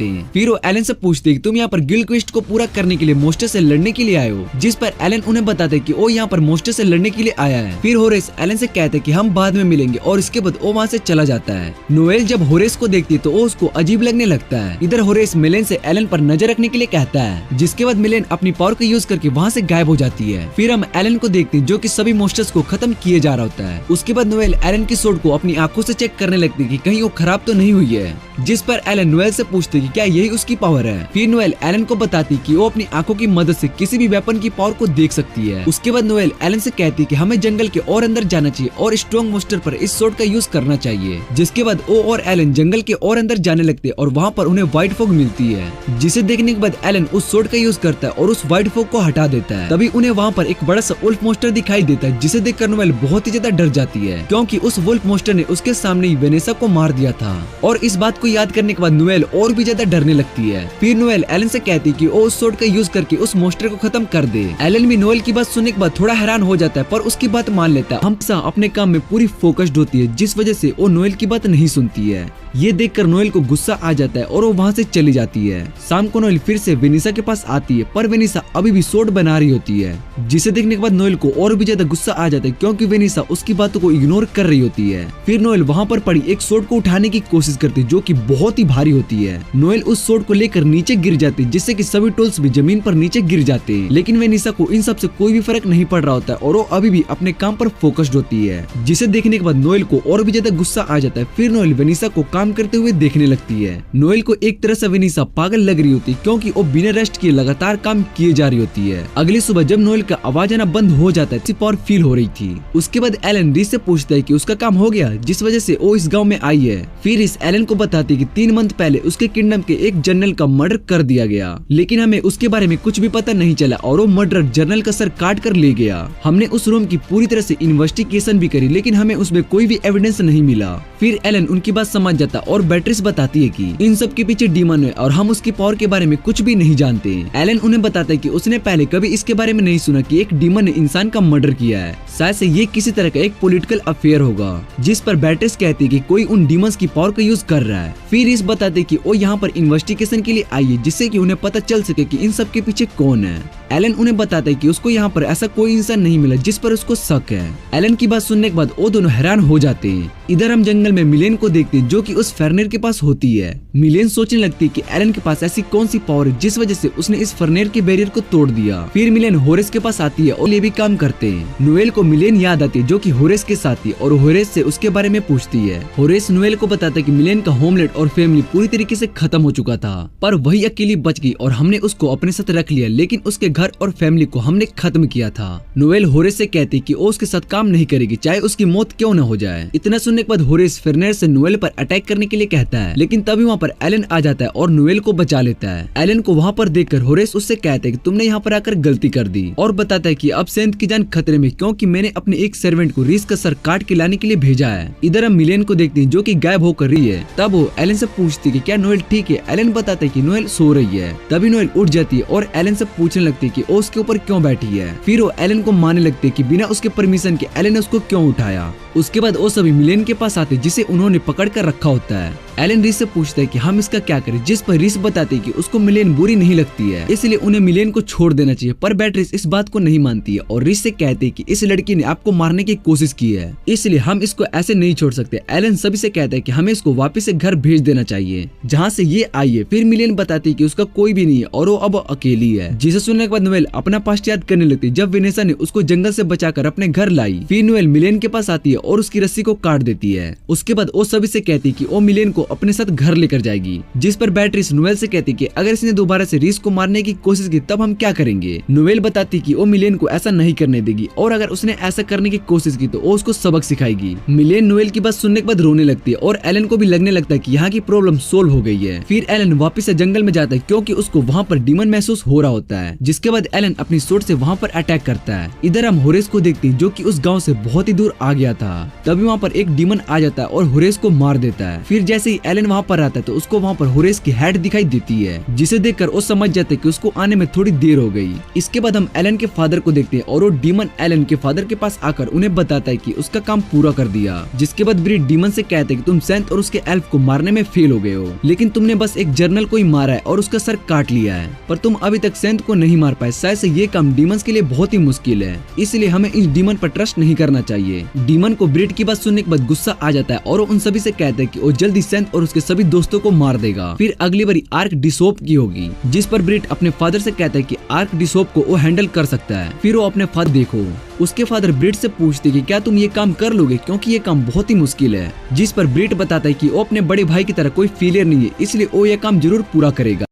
हैं। फिर वो एलन से पूछते कि तुम यहाँ पर गिल्ड क्वेस्ट को पूरा करने के लिए मोस्टर से लड़ने के लिए आए हो, जिस पर एलन उन्हें बताते कि वो यहाँ पर मोस्टर से लड़ने के लिए आया है। फिर होरेस एलन से कहते कि हम बाद में मिलेंगे और इसके बाद वो वहाँ से चला जाता है। नोएल जब होरेस को देखती है तो वो उसको अजीब लगने लगता है। इधर होरेस मिलेन से एलन पर नजर रखने के लिए कहता है, जिसके बाद मिलेन अपनी पावर को यूज करके वहाँ से गायब हो जाती है। फिर हम एलन को देखते हैं जो कि सभी मोस्टर्स को खत्म किए जा रहा होता है। उसके बाद नोएल एलन की सोड को अपनी आंखों से चेक करने लगती है कि कहीं वो खराब तो नहीं हुई है, जिस पर एलन नोएल से पूछते कि क्या यही उसकी पावर है। फिर नोएल एलन को बताती कि वो अपनी आंखों की मदद से किसी भी वेपन की पावर को देख सकती है। उसके बाद नोएल एलन से कहती कि हमें जंगल के और अंदर जाना चाहिए और स्ट्रॉन्ग मोस्टर पर इस सोड का यूज करना चाहिए। जिसके बाद वो और एलन जंगल के और अंदर जाने लगते हैं और वहाँ पर उन्हें व्हाइट फॉग मिलती है, जिसे देखने के बाद एलन उस सोड का यूज करता है और उस व्हाइट फॉग को हटा देता है। तभी उन्हें वहाँ पर एक बड़ा सा वुल्फ मोस्टर दिखाई देता है, जिसे देखकर नोएल बहुत ही ज्यादा डर जाती है, क्योंकि उस वुल्फ मोस्टर ने उसके सामने ही वेनेसा को मार दिया था। और इस बात को याद करने के बाद नोएल और भी ज्यादा डरने लगती है। फिर नोएल एलन से कहती कि वो उस सोड का यूज करके उस मोस्टर को खत्म कर दे। एलन भी नोएल की बात सुनने के बाद थोड़ा हैरान हो जाता है, पर उसकी बात मान लेता है। हमेशा अपने काम में पूरी फोकस्ड होती है, जिस वजह से वो नोएल की बात नहीं सुनती है। ये देखकर नोएल को गुस्सा आ जाता है और वो वहाँ से चली जाती है। शाम को नोएल फिर से वेनिसा के पास आती है, पर वेनिसा अभी भी सोड बना रही होती है, जिसे देखने के बाद नोएल को और भी ज्यादा गुस्सा आ जाता है, क्योंकि वेनिसा उसकी बातों को इग्नोर कर रही होती है। फिर नोएल वहाँ पर पड़ी एक सोड को उठाने की कोशिश करती है, जो कि बहुत ही भारी होती है। नोएल उस सोड को लेकर नीचे गिर जाती है, जिससे कि सभी टूल्स भी जमीन पर नीचे गिर जाते हैं। लेकिन वेनिसा को इन सब से कोई भी फर्क नहीं पड़ रहा होता है और वो अभी भी अपने काम पर फोकस्ड होती है, जिसे देखने के बाद नोएल को और भी ज्यादा गुस्सा आ जाता है। फिर नोएल वेनिसा को काम करते हुए देखने लगती है। नोएल को एक तरह से वेनिसा पागल लग रही होती है, क्योंकि वो बिना रेस्ट किए लगातार काम किए जा रही होती है। अगली सुबह जब नोएल का आवाज आना बंद हो जाता है, पावर फील हो रही थी। उसके बाद एलन रिस से पूछता है कि उसका काम हो गया, जिस वजह से वो इस गांव में आई है। फिर इस एलन को बताती है कि 3 मंथ पहले उसके किंगडम के एक जनरल का मर्डर कर दिया गया, लेकिन हमें उसके बारे में कुछ भी पता नहीं चला और वो मर्डर जनरल का सर काट कर ले गया। हमने उस रूम की पूरी तरह से इन्वेस्टिगेशन भी करी, लेकिन हमें उसमें कोई भी एविडेंस नहीं मिला। फिर एलन उनकी बात समझ जाता और बैट्रिस बताती है कि इन सब के पीछे डीमन है और हम उसकी पावर के बारे में कुछ भी नहीं जानते। एलन उन्हें बताता है कि उसने पहले कभी इसके बारे में नहीं सुना कि एक डीमन ने इंसान का मर्डर किया है। शायद से ये किसी तरह का एक पॉलिटिकल अफेयर होगा, जिस पर बैट्रिस कहती है कि कोई उन डीमंस की पावर का यूज कर रहा है। फिर इस बताते कि वो यहाँ पर इन्वेस्टिगेशन के लिए आई है, जिससे कि उन्हें पता चल सके कि इन सब के पीछे कौन है। एलन उन्हें बताता है कि उसको यहाँ पर ऐसा कोई इंसान नहीं मिला जिस पर उसको शक है। एलन की बात सुनने के बाद वो दोनों हैरान हो जाते हैं। इधर हम जंगल में मिलेन को देखते हैं, जो कि उस फर्नेर के पास होती है। मिलेन सोचने लगती है कि एलन के पास ऐसी कौन सी पावर है जिस वजह से उसने इस फर्नेर के बैरियर को तोड़ दिया। फिर मिलेन होरेस के पास आती है और ये भी काम करते हैं। नोएल को मिलेन याद आती है, जो कि होरेस के साथ थी, और होरेस से उसके बारे में पूछती है। होरेस नोएल को बताता है कि मिलेन का होमलैंड और फैमिली पूरी तरीके से खत्म हो चुका था, पर वही अकेली बच गई और हमने उसको अपने साथ रख लिया, लेकिन उसके घर और फैमिली को हमने खत्म किया था। नोएल होरेस से कहती कि वो उसके साथ काम नहीं करेगी, चाहे उसकी मौत क्यों न हो जाए। इतना सुनने के बाद होरेस फर्नेर से नोएल पर अटैक करने के लिए कहता है, लेकिन तभी वहाँ पर पर एलन आ जाता है और नोएल को बचा लेता है। एलन को वहाँ पर देखकर होरेस उससे कहता है कि तुमने यहाँ पर आकर गलती कर दी और बताता है कि अब सेंथ की जान खतरे में क्योंकि मैंने अपने एक सर्वेंट को रीस का सर काट के लाने के लिए भेजा है। इधर हम मिलेन को देखते हैं जो कि गायब होकर रही है। तब वो एलन से पूछती है कि क्या नोएल ठीक है। एलन बताता है कि नोएल सो रही है। तभी नोएल उठ जाती है और एलन से पूछने लगती है कि वो उसके ऊपर क्यों बैठी है। फिर वो एलन को मानने लगती है कि बिना उसके परमिशन के एलन ने उसको क्यों उठाया। उसके बाद वो सभी मिलेन के पास आते जिसे उन्होंने पकड़ कर रखा होता है। एलन रीस से पूछता है कि हम इसका क्या करें, जिस पर रीस बताती है कि उसको मिलेन बुरी नहीं लगती है इसलिए उन्हें मिलेन को छोड़ देना चाहिए। पर बेट्रिस इस बात को नहीं मानती है और रीस से कहती है कि इस लड़की ने आपको मारने की कोशिश की है इसलिए हम इसको ऐसे नहीं छोड़ सकते। एलन सभी से कहता है कि हमें इसको वापस से घर भेज देना चाहिए जहाँ से ये आई है। फिर मिलेन बताती है कि उसका कोई भी नहीं है और वो अब अकेली है। जिसे सुनने के बाद नोएल अपना पास्ट याद करने लगती है जब वेनेसा ने उसको जंगल से बचाकर अपने घर लाई। फिर नोएल मिलेन के पास आती है और उसकी रस्सी को काट देती है। उसके बाद वो सभी से कहती है कि वो मिलेन को अपने साथ घर लेकर जाएगी। जिस पर बेट्रिस नोएल से कहती कि अगर इसने दोबारा से रीस को मारने की कोशिश की तब हम क्या करेंगे। नोएल बताती कि वो मिलेन को ऐसा नहीं करने देगी और अगर उसने ऐसा करने की कोशिश की तो वो उसको सबक सिखाएगी। मिलेन नोएल की बात सुनने के बाद रोने लगती है और एलन को भी लगने लगता है कि यहाँ की प्रॉब्लम सोल्व हो गई है। फिर एलन वापस से जंगल में जाता है क्योंकि उसको वहाँ पर डीमन महसूस हो रहा होता है। जिसके बाद एलन अपनी सोर्ड से वहाँ पर अटैक करता है। इधर हम होरेस को देखते हैं जो कि उस गाँव से बहुत ही दूर आ गया था। तभी वहाँ पर एक डीमन आ जाता है और होरेस को मार देता है। फिर जैसे ही एलन वहाँ पर आता है तो उसको वहाँ पर होरेस की हेड दिखाई देती है जिसे देखकर वो समझ जाते हैं कि उसको आने में थोड़ी देर हो गई। इसके बाद हम एलन के फादर को देखते हैं और वो डीमन एलन के फादर के पास आकर उन्हें बताता है कि उसका काम पूरा कर दिया। जिसके बाद ब्रीड डीमन से कहते हैं कि तुम सेंथ और उसके एल्फ को मारने में फेल हो गए हो लेकिन तुमने बस एक जर्नल को ही मारा है और उसका सर काट लिया है पर तुम अभी तक सेंथ को नहीं मार पाए। शायद से ये काम डीमंस के लिए बहुत ही मुश्किल है इसलिए हमें इस डीमन पर ट्रस्ट नहीं करना चाहिए। डीमन को ब्रीड की बात सुनने के बाद गुस्सा आ जाता है और उन सभी से कहते हैं कि वो जल्दी सेंथ और उसके सभी दोस्तों को मार देगा। फिर अगली बारी आर्क डिसोप की होगी जिस पर ब्रीड अपने फादर से कहता है कि आर्क डिसोप को वो हैंडल कर सकता है। फिर वो अपने फादर देखो उसके फादर ब्रीड से पूछते कि क्या तुम ये काम कर लोगे क्योंकि ये काम बहुत ही मुश्किल है। जिस पर ब्रीड बताता है कि वो अपने बड़े भाई की तरह कोई फेलियर नहीं है इसलिए वो ये काम जरूर पूरा करेगा।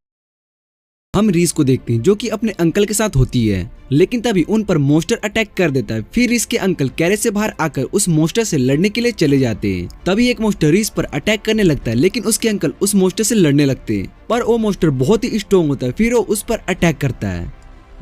हम रीस को देखते हैं जो कि अपने अंकल के साथ होती है लेकिन तभी उन पर मोस्टर अटैक कर देता है। फिर रीस के अंकल कैरेज से बाहर आकर उस मोस्टर से लड़ने के लिए चले जाते हैं। तभी एक मोस्टर रीस पर अटैक करने लगता है लेकिन उसके अंकल उस मोस्टर से लड़ने लगते हैं पर वो मोस्टर बहुत ही स्ट्रॉन्ग होता है। फिर वो उस पर अटैक करता है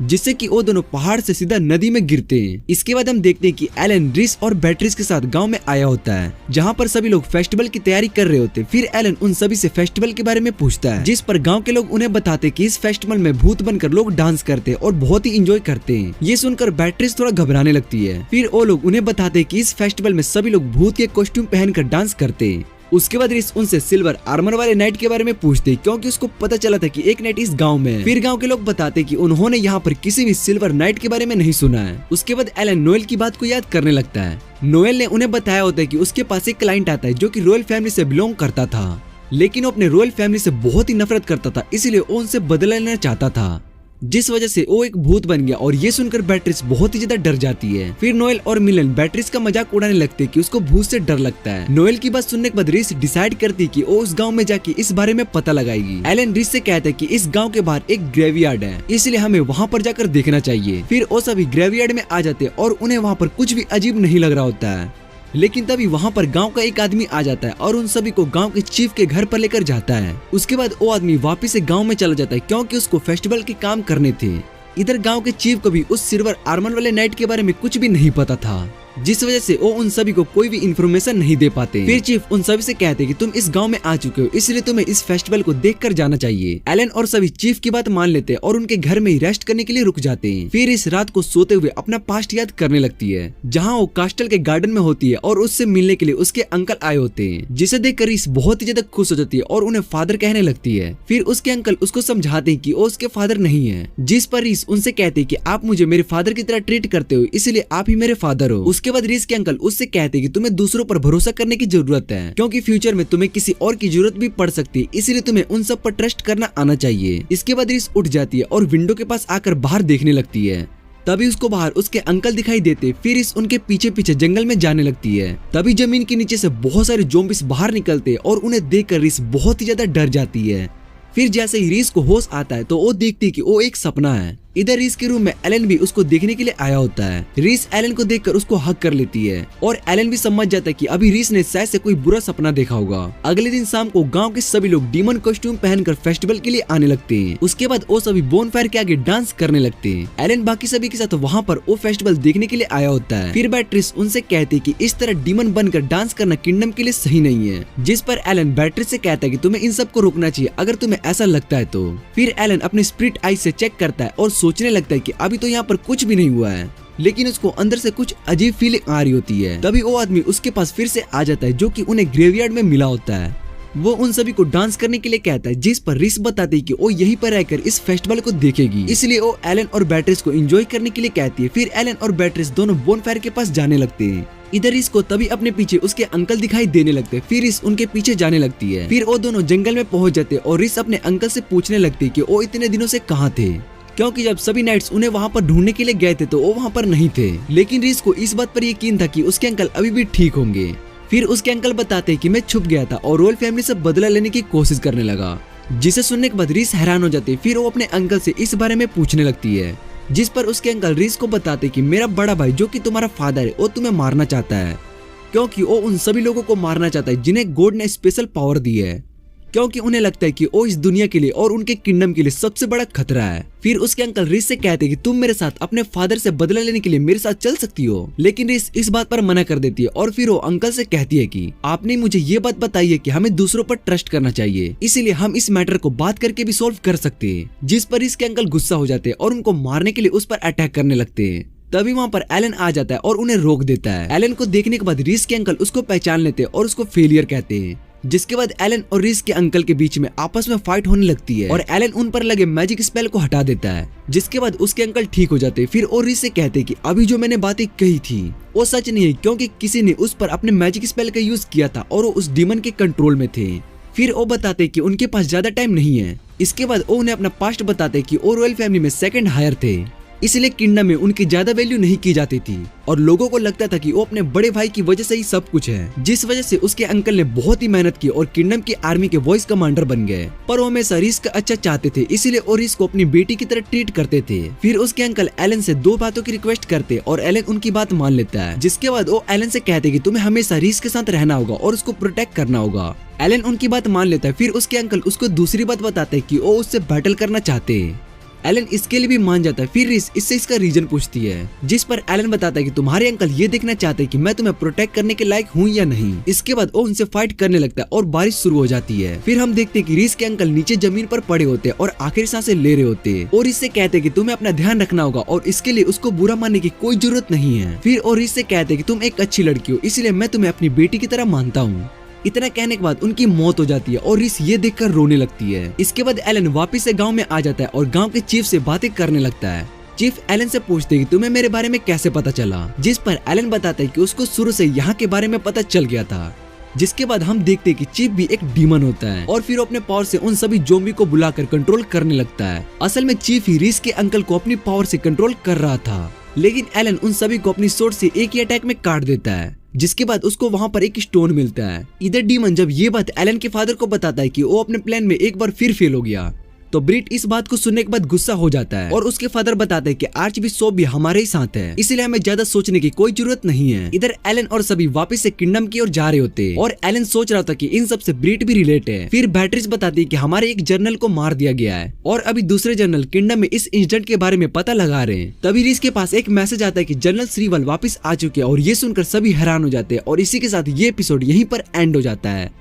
जिससे कि वो दोनों पहाड़ से सीधा नदी में गिरते हैं। इसके बाद हम देखते हैं कि एलन रीस और बेट्रिस के साथ गांव में आया होता है जहां पर सभी लोग फेस्टिवल की तैयारी कर रहे होते हैं। फिर एलन उन सभी से फेस्टिवल के बारे में पूछता है जिस पर गांव के लोग उन्हें बताते कि इस फेस्टिवल में भूत बनकर लोग डांस करते हैं और बहुत ही एंजॉय करते हैं। ये सुनकर बेट्रिस थोड़ा घबराने लगती है। फिर वो लोग उन्हें बताते हैं कि इस फेस्टिवल में सभी लोग भूत के कॉस्ट्यूम पहनकर डांस करते हैं। उसके बाद रीस उनसे सिल्वर आर्मर वाले नाइट के बारे में पूछते क्योंकि उसको पता चला था कि एक नाइट इस गांव में है। फिर गांव के लोग बताते कि उन्होंने यहाँ पर किसी भी सिल्वर नाइट के बारे में नहीं सुना है। उसके बाद एलन नोएल की बात को याद करने लगता है। नोएल ने उन्हें बताया होता है कि उसके पास एक क्लाइंट आता है जो कि रॉयल फैमिली से बिलोंग करता था लेकिन वो अपने रॉयल फैमिली से बहुत ही नफरत करता था इसलिए वो उनसे बदला लेना चाहता था जिस वजह से वो एक भूत बन गया और ये सुनकर बेट्रिस बहुत ही ज्यादा डर जाती है। फिर नोएल और मिलन बेट्रिस का मजाक उड़ाने लगते कि उसको भूत से डर लगता है। नोएल की बात सुनने के बाद रीस डिसाइड करती कि वो उस गांव में जाके इस बारे में पता लगाएगी। एलन रीस से कहता है कि इस गांव के बाहर एक ग्रेवयार्ड है इसलिए हमें वहाँ पर जाकर देखना चाहिए। फिर वो सभी ग्रेवयार्ड में आ जाते और उन्हें वहाँ पर कुछ भी अजीब नहीं लग रहा होता है लेकिन तभी वहाँ पर गांव का एक आदमी आ जाता है और उन सभी को गांव के चीफ के घर पर लेकर जाता है। उसके बाद वो आदमी वापस से गांव में चला जाता है क्योंकि उसको फेस्टिवल के काम करने थे। इधर गांव के चीफ को भी उस सिल्वर आर्मर वाले नाइट के बारे में कुछ भी नहीं पता था जिस वजह से वो उन सभी को कोई भी इन्फॉर्मेशन नहीं दे पाते। फिर चीफ उन सभी से कहते कि तुम इस गांव में आ चुके हो इसलिए तुम्हें इस फेस्टिवल को देखकर जाना चाहिए। एलन और सभी चीफ की बात मान लेते और उनके घर में ही रेस्ट करने के लिए रुक जाते हैं। फिर इस रात को सोते हुए अपना पास्ट याद करने लगती है जहाँ वो कास्टल के गार्डन में होती है और उससे मिलने के लिए उसके अंकल आए होते हैं जिसे देखकर रीस बहुत ही ज्यादा खुश हो जाती है और उन्हें फादर कहने लगती है। फिर उसके अंकल उसको समझाते हैं कि वो उसके फादर नहीं है जिस पर रीस उनसे कहते हैं कि आप मुझे मेरे फादर की तरह ट्रीट करते हो इसलिए आप ही मेरे फादर हो। उसके बाद रीस के अंकल उससे कहते कि तुम्हें दूसरों पर भरोसा करने की जरूरत है क्योंकि फ्यूचर में तुम्हें किसी और की जरूरत भी पड़ सकती है इसलिए तुम्हें उन सब पर ट्रस्ट करना आना चाहिए। इसके बाद रीस उठ जाती है और विंडो के पास आकर बाहर देखने लगती है। तभी उसको बाहर उसके अंकल दिखाई देते। फिर इस उनके पीछे पीछे जंगल में जाने लगती है। तभी जमीन के नीचे से बहुत सारे ज़ॉम्बीज बाहर निकलते और उन्हें देखकर रीस बहुत ही ज्यादा डर जाती है। फिर जैसे ही रीस को होश आता है तो वो देखती कि वो एक सपना है इधर रीस के रूम में एलन भी उसको देखने के लिए आया होता है। रीस एलन को देखकर उसको हक कर लेती है और एलन भी समझ जाता है कि अभी रीस ने शायद से कोई बुरा सपना देखा होगा। अगले दिन शाम को गांव के सभी लोग डीमन कॉस्ट्यूम पहनकर फेस्टिवल के लिए आने लगते हैं। उसके बाद वो सभी बोनफायर के आगे डांस करने लगते हैं। एलन बाकी सभी के साथ वहाँ पर वो फेस्टिवल देखने के लिए आया होता है। फिर बैट्रिस उनसे कहती है कि इस तरह डीमन बनकर डांस करना किंगडम के लिए सही नहीं है, जिस पर एलन बैट्रिस से कहता है कि तुम्हें इन सब को रोकना चाहिए अगर तुम्हें ऐसा लगता है तो। फिर एलन अपने स्पिरिट आई से चेक करता है और सोचने लगता है कि अभी तो यहाँ पर कुछ भी नहीं हुआ है, लेकिन उसको अंदर से कुछ अजीब फीलिंग आ रही होती है। तभी वो आदमी उसके पास फिर से आ जाता है जो कि उन्हें ग्रेवयार्ड में मिला होता है। वो उन सभी को डांस करने के लिए कहता है, जिस पर रिस बताती है कि वो यहीं पर रहकर इस फेस्टिवल को देखेगी, इसलिए वो एलन और बैट्रिस को एंजॉय करने के लिए कहती है। फिर एलन और बैट्रिस दोनों बोनफायर के पास जाने लगते हैं। इधर इसको तभी अपने पीछे उसके अंकल दिखाई देने लगते हैं। फिर रिस उनके पीछे जाने लगती है। फिर वो दोनों जंगल में पहुंच जाते और रिस अपने अंकल से पूछने लगती है कि वो इतने दिनों से कहाँ थे, क्योंकि जब सभी नाइट्स उन्हें वहाँ पर ढूंढने के लिए गए थे तो वो वहाँ पर नहीं थे। लेकिन रिस को इस बात पर यकीन था कि उसके अंकल अभी भी ठीक होंगे। फिर उसके अंकल बताते हैं कि मैं छुप गया था और रॉयल फैमिली से बदला लेने की कोशिश करने लगा, जिसे सुनने के बाद रिस हैरान हो जाती है। फिर वो अपने अंकल से इस बारे में पूछने लगती है, जिस पर उसके अंकल रिस को बताते कि मेरा बड़ा भाई जो कि तुम्हारा फादर है वो तुम्हें मारना चाहता है, क्योंकि वो उन सभी लोगों को मारना चाहता है जिन्हें गॉड ने स्पेशल पावर दी है, क्योंकि उन्हें लगता है कि वो इस दुनिया के लिए और उनके किंगडम के लिए सबसे बड़ा खतरा है। फिर उसके अंकल रिस से कहते हैं कि तुम मेरे साथ अपने फादर से बदला लेने के लिए मेरे साथ चल सकती हो, लेकिन रिस इस बात पर मना कर देती है। और फिर वो अंकल से कहती है कि आपने मुझे ये बात बताई है कि हमें दूसरों पर ट्रस्ट करना चाहिए, इसीलिए हम इस मैटर को बात करके भी सोल्व कर सकते हैं। जिस पर इसके अंकल गुस्सा हो जाते हैं और उनको मारने के लिए उस पर अटैक करने लगते हैं। तभी वहाँ पर एलन आ जाता है और उन्हें रोक देता है। एलन को देखने के बाद रिस के अंकल उसको पहचान लेते हैं और उसको फेलियर कहते हैं, जिसके बाद एलन और रिस के अंकल के बीच में आपस में फाइट होने लगती है और एलन उन पर लगे मैजिक स्पेल को हटा देता है, जिसके बाद उसके अंकल ठीक हो जाते हैं। फिर और रिस से कहते हैं कि अभी जो मैंने बातें कही थी वो सच नहीं है, क्योंकि किसी ने उस पर अपने मैजिक स्पेल का यूज किया था और वो उस डीमन के कंट्रोल में थे। फिर वो बताते कि उनके पास ज्यादा टाइम नहीं है। इसके बाद वो उन्हें अपना पास्ट बताते कि वो रॉयल फैमिली में सेकंड हायर थे, इसलिए किंगडम में उनकी ज्यादा वैल्यू नहीं की जाती थी और लोगों को लगता था कि वो अपने बड़े भाई की वजह से ही सब कुछ है, जिस वजह से उसके अंकल ने बहुत ही मेहनत की और किंगडम की आर्मी के वॉइस कमांडर बन गए। पर वो हमेशा रिस का अच्छा चाहते थे, इसीलिए वो रिस को अपनी बेटी की तरह ट्रीट करते थे। फिर उसके अंकल एलन से 2 बातों की रिक्वेस्ट करते और एलन उनकी बात मान लेता है, जिसके बाद वो एलन से कहते कि तुम्हें हमेशा रिस के साथ रहना होगा और उसको प्रोटेक्ट करना होगा। एलन उनकी बात मान लेता है। फिर उसके अंकल उसको दूसरी बात बताते हैं कि वो उससे बैटल करना चाहते हैं। एलन इसके लिए भी मान जाता है। फिर रिस इससे इसका रीजन पूछती है, जिस पर एलन बताता है कि तुम्हारे अंकल ये देखना चाहते हैं कि मैं तुम्हें प्रोटेक्ट करने के लायक हूँ या नहीं। इसके बाद वो उनसे फाइट करने लगता है और बारिश शुरू हो जाती है। फिर हम देखते हैं कि रिस के अंकल नीचे जमीन पर पड़े होते हैं और आखिरी सांसें ले रहे होते हैं और इससे कहते हैं कि तुम्हें अपना ध्यान रखना होगा और इसके लिए उसको बुरा मानने की कोई जरूरत नहीं है। फिर और इससे कहते हैं कि तुम एक अच्छी लड़की हो, इसलिए मैं तुम्हें अपनी बेटी की तरह मानता हूँ। इतना कहने के बाद उनकी मौत हो जाती है और रिस ये देखकर रोने लगती है। इसके बाद एलन वापस से गांव में आ जाता है और गांव के चीफ से बातें करने लगता है। चीफ एलन से पूछते हैं कि तुम्हें मेरे बारे में कैसे पता चला, जिस पर एलन बताता है कि उसको शुरू से यहाँ के बारे में पता चल गया था। जिसके बाद हम देखते हैं कि चीफ भी एक डीमन होता है और फिर अपने पावर से उन सभी ज़ॉम्बी को बुलाकर कंट्रोल करने लगता है। असल में चीफ ही रिस के अंकल को अपनी पावर से कंट्रोल कर रहा था, लेकिन एलन उन सभी को अपनी सोर्स से एक ही अटैक में काट देता है, जिसके बाद उसको वहाँ पर एक स्टोन मिलता है। इधर डीमन जब ये बात एलन के फादर को बताता है कि वो अपने प्लान में एक बार फिर फेल हो गया, तो ब्रिट इस बात को सुनने के बाद गुस्सा हो जाता है और उसके फादर बताते हैं कि आर्चबिशप भी हमारे ही साथ है, इसलिए हमें ज्यादा सोचने की कोई जरूरत नहीं है। इधर एलन और सभी वापस से किंगडम की ओर जा रहे होते हैं और एलन सोच रहा था कि इन सब से ब्रिट भी रिलेट है। फिर बैट्रिस बताती है कि हमारे एक जनरल को मार दिया गया है और अभी दूसरे जनरल किंगडम में इस इंसिडेंट के बारे में पता लगा रहे हैं। तभी रिस के पास एक मैसेज आता है कि जनरल श्रीवल वापस आ चुके हैं और ये सुनकर सभी हैरान हो जाते हैं और इसी के साथ ये एपिसोड यहीं पर एंड हो जाता है।